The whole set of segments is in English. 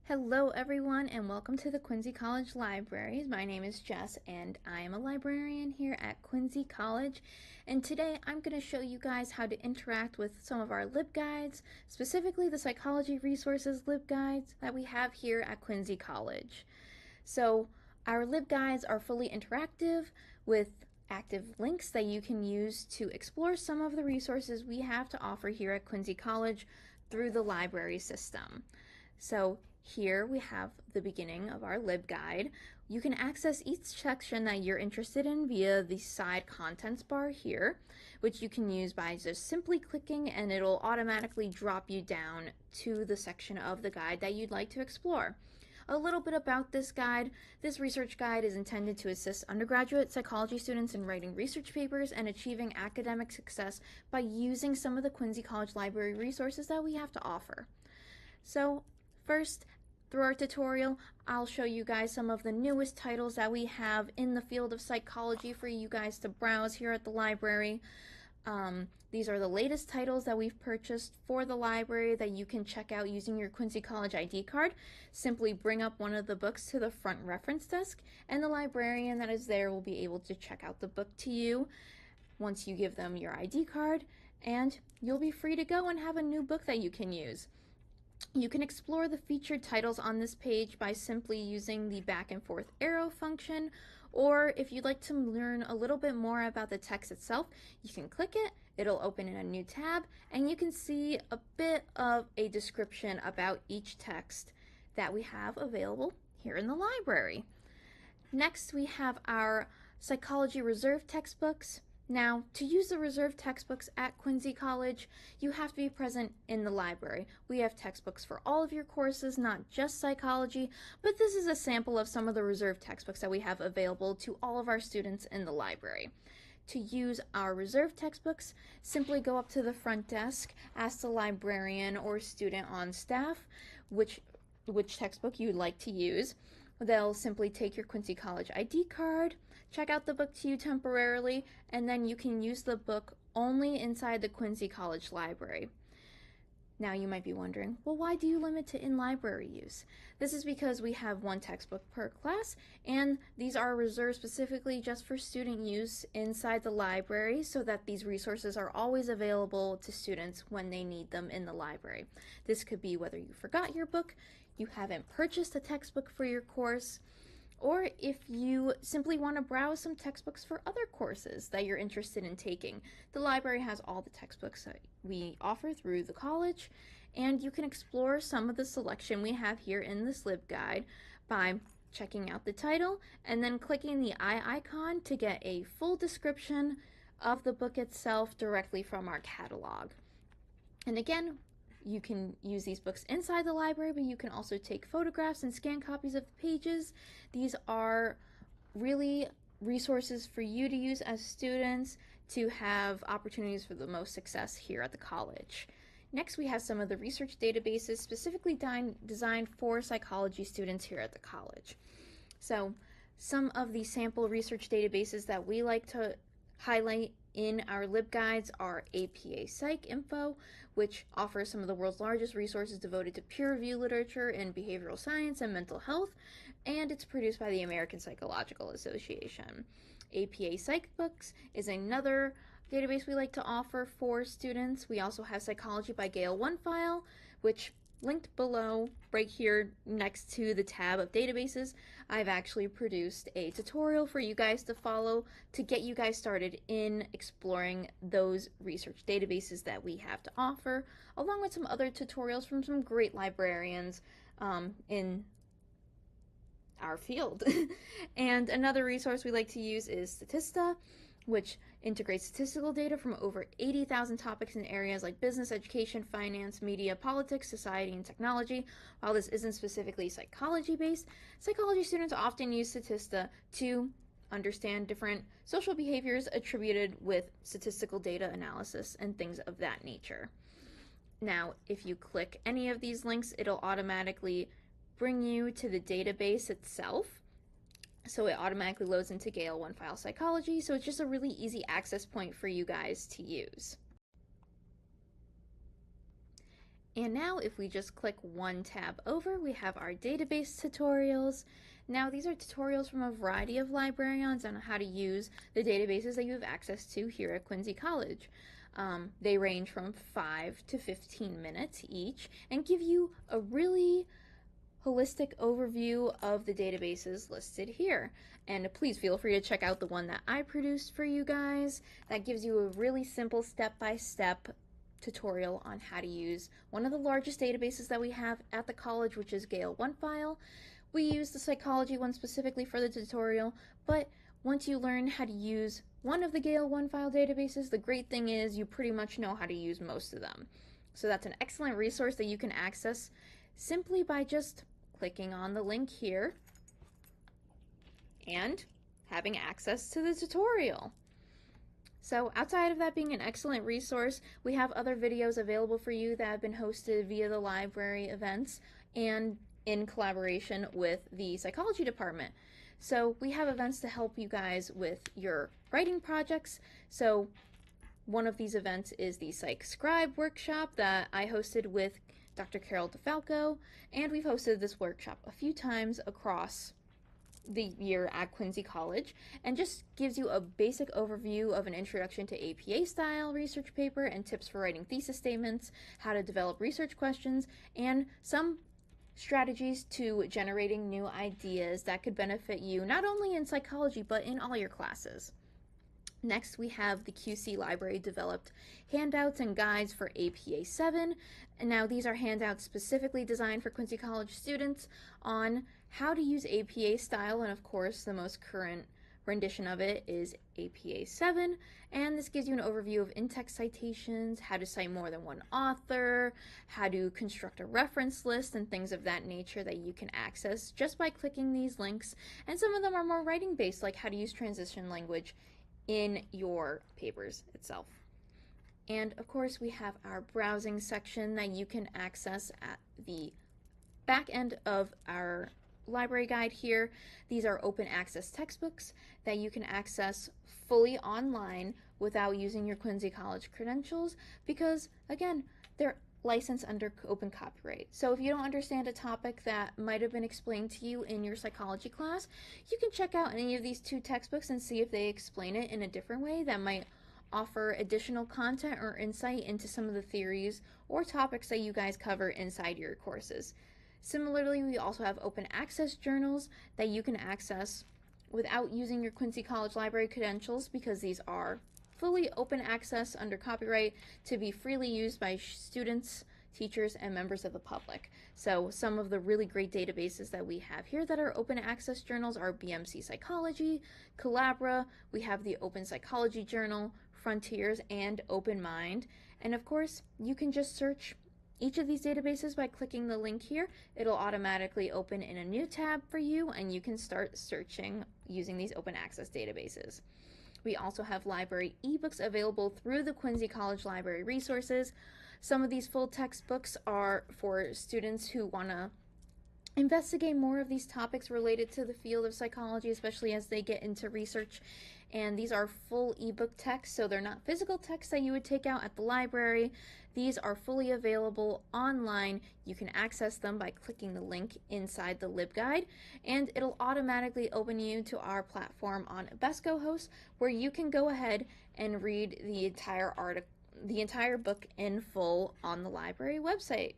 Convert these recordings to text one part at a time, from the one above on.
Hello everyone and welcome to the Quincy College Libraries. My name is Jess and I am a librarian here at Quincy College, and today I'm going to show you guys how to interact with some of our LibGuides, specifically the psychology resources LibGuides that we have here at Quincy College. So our LibGuides are fully interactive with active links that you can use to explore some of the resources we have to offer here at Quincy College through the library system. So here we have the beginning of our LibGuide. You can access each section that you're interested in via the side contents bar here, which you can use by just simply clicking, and it'll automatically drop you down to the section of the guide that you'd like to explore. A little bit about this guide. This research guide is intended to assist undergraduate psychology students in writing research papers and achieving academic success by using some of the Quincy College Library resources that we have to offer. So first, through our tutorial, I'll show you guys some of the newest titles that we have in the field of psychology for you guys to browse here at the library. These are the latest titles that we've purchased for the library that you can check out using your Quincy College ID card. Simply bring up one of the books to the front reference desk, and the librarian that is there will be able to check out the book to you once you give them your ID card, and you'll be free to go and have a new book that you can use. You can explore the featured titles on this page by simply using the back and forth arrow function, or if you'd like to learn a little bit more about the text itself, you can click it, it'll open in a new tab, and you can see a bit of a description about each text that we have available here in the library. Next, we have our Psychology Reserve textbooks. Now, to use the reserve textbooks at Quincy College, you have to be present in the library. We have textbooks for all of your courses, not just psychology, but this is a sample of some of the reserve textbooks that we have available to all of our students in the library. To use our reserve textbooks, simply go up to the front desk, ask the librarian or student on staff which textbook you'd like to use. They'll simply take your Quincy College ID card, check out the book to you temporarily, and then you can use the book only inside the Quincy College Library. Now you might be wondering, well, why do you limit to in-library use? This is because we have one textbook per class, and these are reserved specifically just for student use inside the library so that these resources are always available to students when they need them in the library. This could be whether you forgot your book, you haven't purchased a textbook for your course, or if you simply want to browse some textbooks for other courses that you're interested in taking. The library has all the textbooks that we offer through the college, and you can explore some of the selection we have here in this LibGuide by checking out the title and then clicking the eye icon to get a full description of the book itself directly from our catalog. And again, you can use these books inside the library, but you can also take photographs and scan copies of the pages. These are really resources for you to use as students to have opportunities for the most success here at the college. Next, we have some of the research databases specifically designed for psychology students here at the college. So some of the sample research databases that we like to highlight in our LibGuides are APA Psych Info, which offers some of the world's largest resources devoted to peer-reviewed literature in behavioral science and mental health, and it's produced by the American Psychological Association. APA Psych Books is another database we like to offer for students. We also have Psychology by Gale OneFile, which linked below right here next to the tab of databases. I've actually produced a tutorial for you guys to follow to get you guys started in exploring those research databases that we have to offer, along with some other tutorials from some great librarians in our field. And another resource we like to use is Statista, which integrates statistical data from over 80,000 topics in areas like business, education, finance, media, politics, society, and technology. While this isn't specifically psychology-based, psychology students often use Statista to understand different social behaviors attributed with statistical data analysis and things of that nature. Now, if you click any of these links, it'll automatically bring you to the database itself. So it automatically loads into Gale OneFile Psychology, so it's just a really easy access point for you guys to use. And now if we just click one tab over, we have our database tutorials. Now these are tutorials from a variety of librarians on how to use the databases that you have access to here at Quincy College. They range from 5 to 15 minutes each and give you a really holistic overview of the databases listed here. And please feel free to check out the one that I produced for you guys. That gives you a really simple step-by-step tutorial on how to use one of the largest databases that we have at the college, which is Gale OneFile. We use the psychology one specifically for the tutorial, but once you learn how to use one of the Gale OneFile databases, the great thing is you pretty much know how to use most of them. So that's an excellent resource that you can access simply by just clicking on the link here and having access to the tutorial. So outside of that being an excellent resource, we have other videos available for you that have been hosted via the library events and in collaboration with the psychology department. So we have events to help you guys with your writing projects. So one of these events is the Psych Scribe workshop that I hosted with Dr. Carol DeFalco, and we've hosted this workshop a few times across the year at Quincy College, and just gives you a basic overview of an introduction to APA style research paper and tips for writing thesis statements, how to develop research questions, and some strategies to generating new ideas that could benefit you not only in psychology but in all your classes. Next, we have the QC Library developed handouts and guides for APA 7. And now these are handouts specifically designed for Quincy College students on how to use APA style, and of course the most current rendition of it is APA 7, and this gives you an overview of in-text citations, how to cite more than one author, how to construct a reference list, and things of that nature that you can access just by clicking these links. And some of them are more writing based, like how to use transition language in your papers itself. And of course we have our browsing section that you can access at the back end of our library guide here. These are open access textbooks that you can access fully online without using your Quincy College credentials, because again, they're licensed under open copyright. So if you don't understand a topic that might have been explained to you in your psychology class, you can check out any of these two textbooks and see if they explain it in a different way that might offer additional content or insight into some of the theories or topics that you guys cover inside your courses. Similarly, we also have open access journals that you can access without using your Quincy College Library credentials, because these are fully open access under copyright to be freely used by students, teachers, and members of the public. So some of the really great databases that we have here that are open access journals are BMC Psychology, Collabra, we have the Open Psychology Journal, Frontiers, and Open Mind. And of course, you can just search each of these databases by clicking the link here. It'll automatically open in a new tab for you, and you can start searching using these open access databases. We also have library ebooks available through the Quincy College Library resources. Some of these full textbooks are for students who want to investigate more of these topics related to the field of psychology, especially as they get into research. And these are full ebook texts, so they're not physical texts that you would take out at the library. These are fully available online. You can access them by clicking the link inside the LibGuide, and it'll automatically open you to our platform on EBSCOhost, where you can go ahead and read the entire book in full on the library website.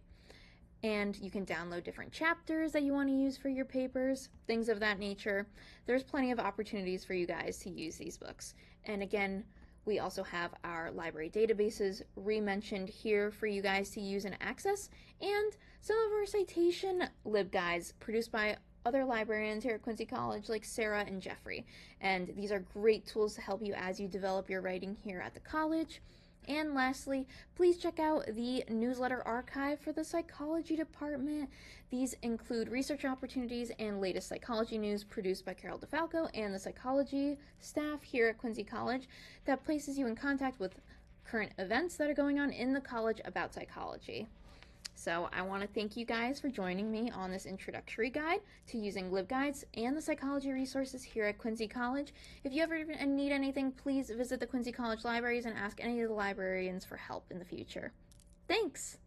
And you can download different chapters that you want to use for your papers, things of that nature. There's plenty of opportunities for you guys to use these books. And again, we also have our library databases re-mentioned here for you guys to use and access, and some of our citation LibGuides produced by other librarians here at Quincy College like Sarah and Jeffrey. And these are great tools to help you as you develop your writing here at the college. And lastly, please check out the newsletter archive for the psychology department. These include research opportunities and latest psychology news produced by Carol DeFalco and the psychology staff here at Quincy College that places you in contact with current events that are going on in the college about psychology. So I want to thank you guys for joining me on this introductory guide to using LibGuides and the psychology resources here at Quincy College. If you ever need anything, please visit the Quincy College libraries and ask any of the librarians for help in the future. Thanks!